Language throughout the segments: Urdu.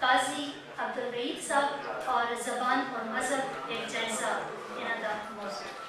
قاضی عبدالرحیم صاحب اور زبان اور مذہب ایک جائزہ انہوں کا موضوع۔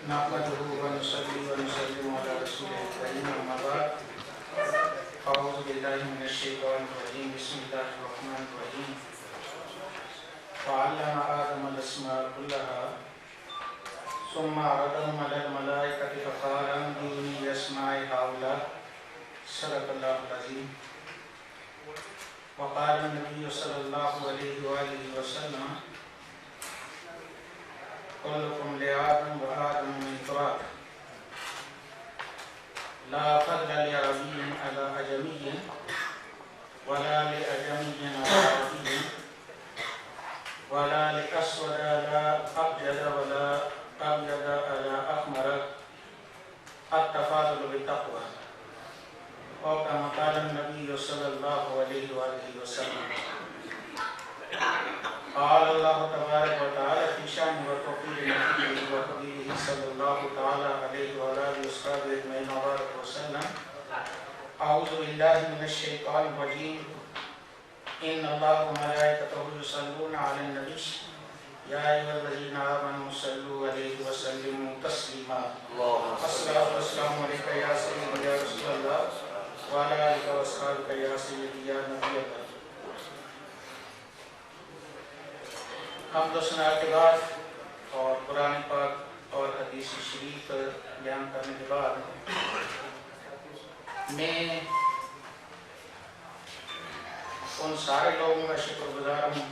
نحمده ونصلي ونسلم على رسوله الكريم أما بعد أعوذ بالله من الشيطان الرجيم بسم الله الرحمن الرحيم وعلم آدم الأسماء كلها ثم عرضهم على الملائكة فقال أنبئوني بأسماء هؤلاء صدق الله العظيم وقال النبي صلى الله عليه وآله وسلم كلكم لآدم وآدم من تراب لا فضل لعربي على أجمي ولا لأجمي على عربي ولا لأسود على أبيض ولا أبيض على أحمر التفاضل بالتقوى أو كما قال النبي صلى الله عليه وآله وسلم قال الله تبارك وتعالى في شأن وتوقير نبيه وحبيبه صلى الله تعالى عليه وعلى آله وصحبه أجمعين وبارك وسلم أعوذ بالله من الشيطان الرجيم إن الله وملائكته يصلون على النبي يا أيها الذين آمنوا صلوا عليه وسلموا تسليما الصلاة والسلام عليك يا سيدي يا رسول الله وعلى آلك وأصحابك يا سيدي يا نبي الله۔ حمد و ثنا کے بعد اور قرآن پاک اور حدیث شریف بیان کرنے کے بعد میں ان سارے لوگوں کا شکر گزار ہوں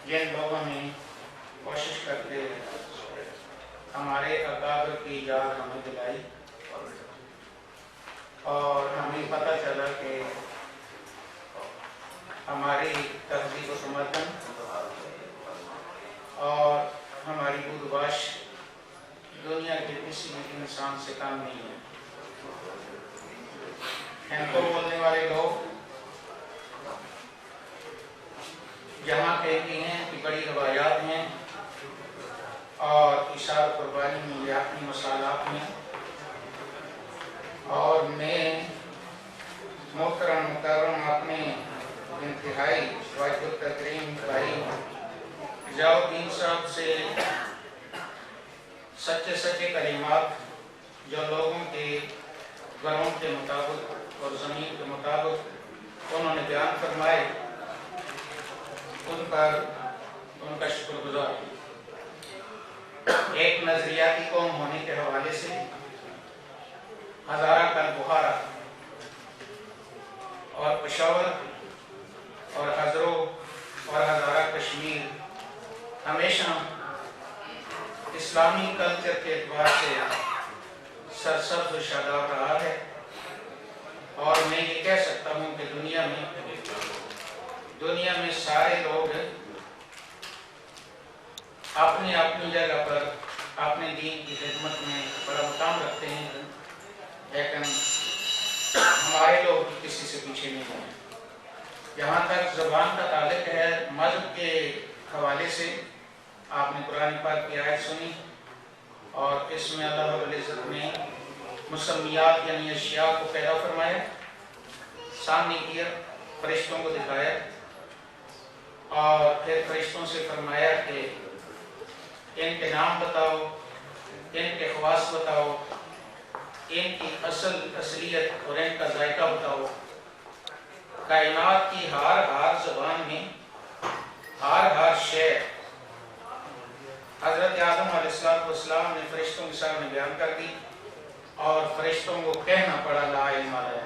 جن لوگوں نے کوشش کرتے ہمارے اکابر کی یاد ہمیں دلائی اور ہمیں پتہ چلا کہ ہماری تہذیب و تمدن اور ہماری بود باش دنیا کے کسی بھی انسان سے کم نہیں ہے۔ ہندو بولنے والے لوگ جہاں کہتے ہیں کہ بڑی روایات ہیں اور اشار قربانی میں یاقی مسالات میں، اور میں محترم مکرم اپنے انتہائی واجب التکریم بھائی ضیاء الدین صاحب سے سچے سچے کلمات جو لوگوں کے گھروں کے مطابق اور زمین کے مطابق انہوں نے بیان فرمائے، ان پر ان کا شکر گزار ہوں۔ ایک نظریاتی قوم ہونے کے حوالے سے ہزارہ کل بخارا اور پشاور اور ہزرو اور ہزارہ کشمیر ہمیشہ اسلامی کلچر کے اعتبار سے سرسبز و شاداب رہا ہے، اور میں یہ کہہ سکتا ہوں کہ دنیا میں سارے لوگ اپنی اپنی جگہ پر اپنے دین کی خدمت میں بڑا مقام رکھتے ہیں، لیکن ہمارے لوگ کسی سے پیچھے نہیں ہیں۔ جہاں تک زبان کا تعلق ہے، مذہب کے حوالے سے آپ نے قرآن پاک کی آیت سنی اور اس میں اللہ رب العزت نے مسمیات یعنی اشیاء کو پیدا فرمایا، سامنے کیا، فرشتوں کو دکھایا اور پھر فرشتوں سے فرمایا کہ ان کے نام بتاؤ، ان کے خواص بتاؤ، ان کی اصلیت اور ان کا ذائقہ بتاؤ۔ کائنات کی ہر زبان میں ہر شعر حضرت آدم علیہ السلام نے فرشتوں کے سامنے بیان کر دی، اور فرشتوں کو کہنا پڑا لا علم الا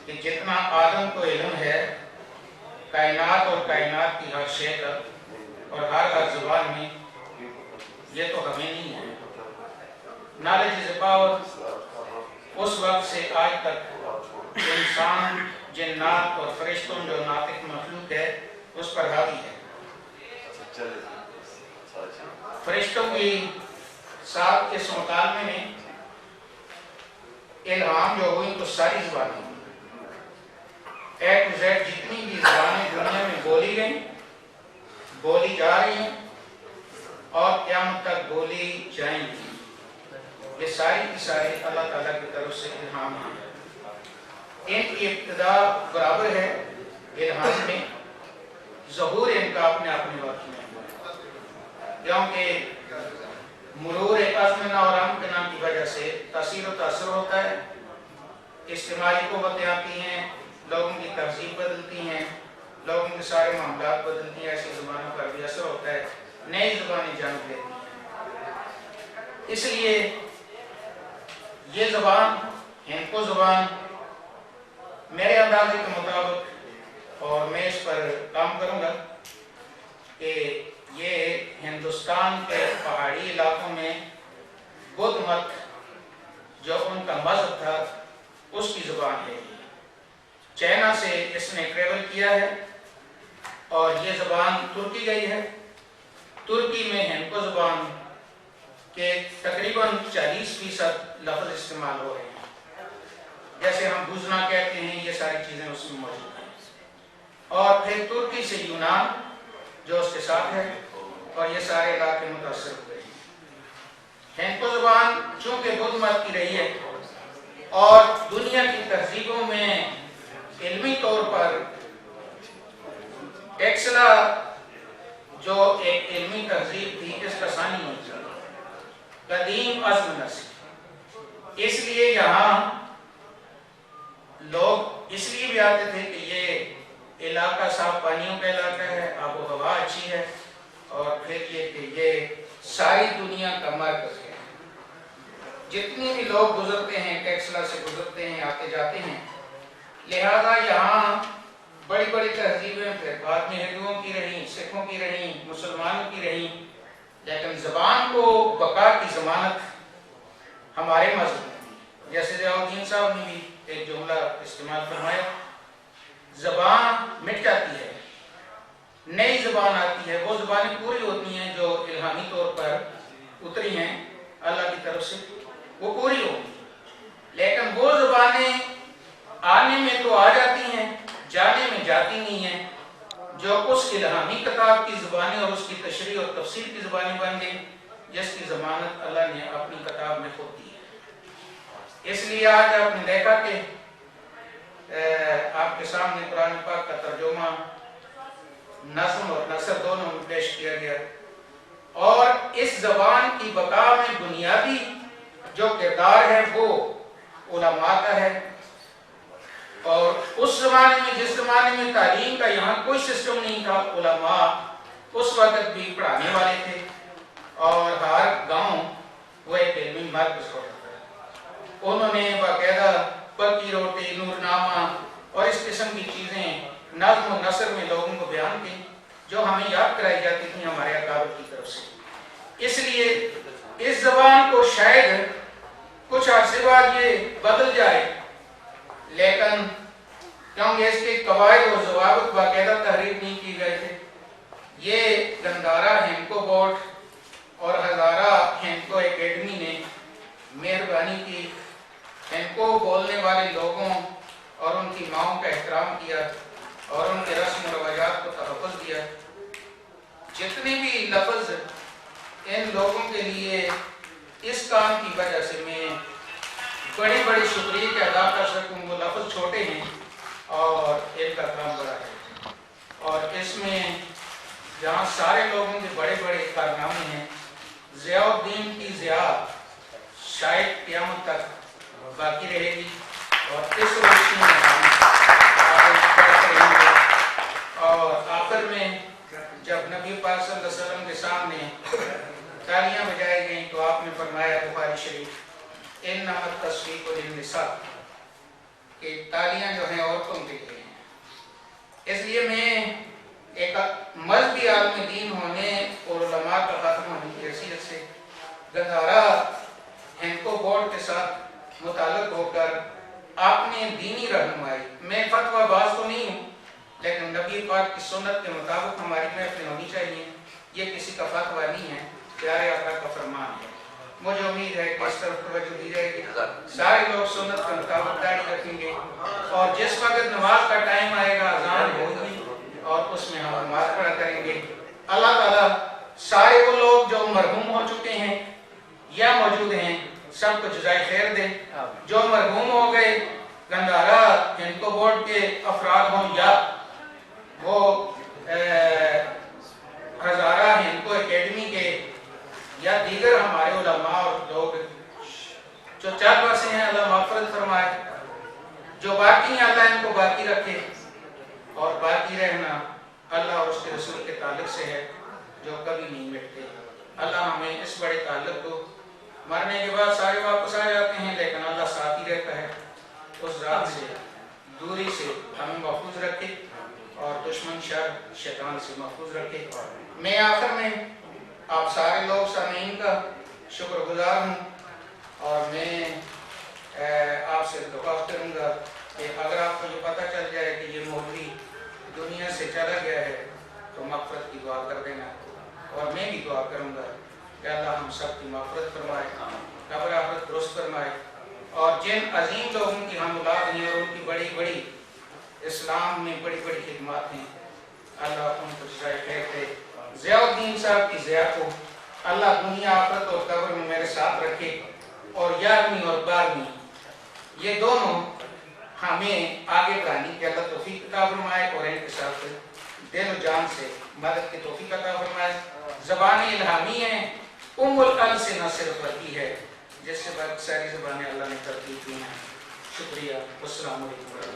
کہ جتنا آدم کو علم ہے کائنات اور کائنات کی ہر شے کا اور ہر زبان میں، یہ تو ہمیں نہیں ہے۔ knowledge is a power. اس وقت سے آج تک انسان، جنات اور فرشتوں جو ناطق مخلوق ہے اس پر حاوی ہے۔ فرشتوں کی 7 کے مکالمے میں الہام جو ہوئی تو ساری زبانیں A to Z جتنی بھی زبانیں دنیا میں بولی گئیں، بولی جا رہی ہیں اور قیامت تک بولی جائیں گی، یہ ساری کی ساری اللہ تعالیٰ کی طرف سے الہام ہیں۔ ان کی ابتدا برابر ہے الہام میں، ظہور ان کا اپنے وقت میں ہوا، کیونکہ مرور ازمنہ اور امکنہ کی وجہ سے تاثیر و تاثر ہوتا ہے، اجتماعی قوتیں آتی ہیں، لوگوں کی تہذیب بدلتی ہیں، لوگوں کے سارے معاملات بدلتی ہیں، ایسی زبانوں پر بھی اثر ہوتا ہے، نئی زبانیں جنم لیتی ہیں۔ اس لیے یہ زبان، ہندکو زبان میرے اندازے کے مطابق، اور میں اس پر کام کروں گا کہ یہ ہندوستان کے پہاڑی علاقوں میں بدھ مت جو ان کا مذہب تھا اس کی زبان ہے۔ چائنا سے اس نے ٹریول کیا ہے اور یہ زبان ترکی گئی ہے۔ ترکی میں ہندکو زبان کے تقریباً 40% لفظ استعمال ہو رہے ہیں، جیسے ہم بوزنا کہتے ہیں، یہ ساری چیزیں اس میں موجود ہیں۔ اور پھر ترکی سے یونان جو اس کے ساتھ ہے، اور یہ سارے علاقے متاثر ہوئے ہیں۔ ہندکو زبان چونکہ بدھ مت کی رہی ہے اور دنیا کی تہذیبوں میں علمی طور پر ٹیکسلا جو ایک علمی تہذیب تھی، اس کا ثانی ہوئی قدیم ازمنہ سے، اس لیے یہاں لوگ اس لیے بھی آتے تھے کہ یہ علاقہ صاف پانیوں کا علاقہ ہے، آب و ہوا اچھی ہے، اور پھر یہ کہ یہ ساری دنیا کا مرکز ہے۔ جتنی بھی لوگ گزرتے ہیں ٹیکسلا سے گزرتے ہیں، آتے جاتے ہیں، لہذا یہاں بڑی بڑی تہذیبیں پھر بعد میں ہندوؤں کی رہیں، سکھوں کی رہیں، مسلمانوں کی رہیں، لیکن زبان کو بقا کی ضمانت ہمارے مذہب میں دی۔ جیسے ضیاء الدین صاحب نے بھی ایک جملہ استعمال فرمایا، زبان مٹ جاتی ہے، نئی زبان آتی ہے، وہ زبانیں پوری ہوتی ہیں جو الہامی طور پر اتری ہیں اللہ کی طرف سے، وہ پوری ہوتی ہیں، لیکن وہ زبانیں آنے میں تو آ جاتی ہیں، جانے میں جاتی نہیں ہیں، جو اس الہامی کتاب کی زبانیں اور اس کی تشریح اور تفسیر کی زبانیں بن گئی، جس کی ضمانت اللہ نے اپنی کتاب میں خود دی ہے۔ اس لیے آج آپ نے دیکھا کہ آپ کے سامنے قرآن پاک کا ترجمہ نظم اور نثر دونوں میں پیش کیا گیا، اور اس زبان کی بقا میں بنیادی جو کردار ہے وہ علماء کا ہے۔ اور اس زمانے میں، جس زمانے میں تعلیم کا یہاں کوئی سسٹم نہیں تھا، علماء اس وقت بھی پڑھانے والے تھے، اور ہر گاؤں وہ ایک علمی مرکز ہوتا تھا۔ انہوں نے باقاعدہ پکی روٹی، نور نامہ اور اس قسم کی چیزیں نظم و نثر میں لوگوں کو بیان کی، جو ہمیں یاد کرائی جاتی تھیں ہمارے اکابر کی طرف سے۔ اس لیے اس زبان کو شاید کچھ عرصے بعد یہ بدل جائے، لیکن کیونکہ اس کے قواعد اور ضوابط باقاعدہ تحریر نہیں کی گئے تھے، یہ گندھارا ہندکو بورڈ اور ہزارہ ہندکو اکیڈمی نے مہربانی کی، ہندکو بولنے والے لوگوں اور ان کی ماؤں کا احترام کیا اور ان کے رسم و رواجات کو تحفظ دیا۔ جتنے بھی لفظ ان لوگوں کے لیے اس کام کی وجہ سے میں بڑی بڑی شکریہ کے ادا کر سکوں، وہ لفظ چھوٹے ہیں اور ان کا کام بڑا ہے، اور اس میں جہاں سارے لوگوں کے بڑے بڑے کارنامے ہیں، ضیاء الدین کی ضیاء شاید قیامت تک باقی رہے گی، اور اس روشنی میں ہم آگے بڑھتے رہیں گے۔ اور آخر میں جب نبی پاک صلی اللہ علیہ وسلم کے سامنے تالیاں بجائی گئیں تو آپ نے فرمایا بخاری شریف، انما التصفیق للنساء، کہ تالیاں جو ہیں عورتوں کے لیے ہیں۔ اس لیے میں ایک مذہبی عالم دین ہونے اور علماء کا خاتمہ ہونے کی حیثیت سے گندھارا ساتھ متعلق ہو کر آپ نے دینی رہنمائی، میں فتویٰ باز تو نہیں ہوں لیکن نبی پاک کی سنت کے مطابق ہماری محفلیں ہونی چاہیے، یہ کسی کا فتویٰ نہیں ہے، پیارے آقا کا فرمان ہے۔ مجھے امید ہے کہ اس طرف توجہ دی جائے گی، سارے لوگ سنت کے مطابق داڑھی رکھیں گے، اور جس وقت نماز کا ٹائم آئے گا اذان ہوگی اور اس میں ہم نماز پڑھا کریں گے۔ اللہ تعالیٰ سارے وہ لوگ جو مرحوم ہو چکے ہیں یا موجود ہیں سب کو جزائے خیر دے، جو مرحوم ہو گئے گندھارا ہندکو بورڈ کے افراد ہوں یا وہ ہزارہ ہندکو اکیڈمی کے یا دیگر ہمارے علماء اور لوگ جو چار بسے ہیں، اللہ مغفرت فرمائے، جو باقی ہیں اللہ ان کو باقی رکھے، اور باقی رہنا اللہ اور اس کے رسول کے تعلق سے ہے جو کبھی نہیں مٹتے۔ اللہ ہمیں اس بڑے تعلق کو، مرنے کے بعد سارے واپس آ جاتے ہیں لیکن اللہ ساتھ ہی رہتا ہے، اس ذات سے دوری سے ہمیں محفوظ رکھے اور دشمن شر شیطان سے محفوظ رکھے۔ میں آخر میں آپ سارے لوگ سامعین کا شکر گزار ہوں، اور میں آپ سے درخواست کروں گا کہ اگر آپ کو یہ پتہ چل جائے کہ یہ مولوی دنیا سے چلا گیا ہے تو مغفرت کی دعا کر دینا، اور میں بھی دعا کروں گا کہ اللہ ہم سب کی مغفرت فرمائے، قبر آخرت درست فرمائے، اور جن عظیم لوگوں کی ہم اولاد ہیں اور ان کی بڑی بڑی اسلام میں بڑی بڑی خدمات ہیں، اللہ ان کو جزائے خیر دے۔ ضیاء الدین صاحب کی ضیاء کو اللہ دنیا آخرت اور قبر میں میرے ساتھ رکھے، اور 11ویں اور 12ویں یہ دونوں ہمیں آگے بڑھانے کی اللہ توفیق عطا فرمائے، اور ان کے ساتھ دل و جان سے مدد کی توفیق عطا فرمائے۔ زبان الہامی ہے، ام القلب سے نہ صرف بڑھتی ہے، جس سے باقی ساری زبانیں اللہ نے ترتیب دی ہیں۔ شکریہ، السلام علیکم۔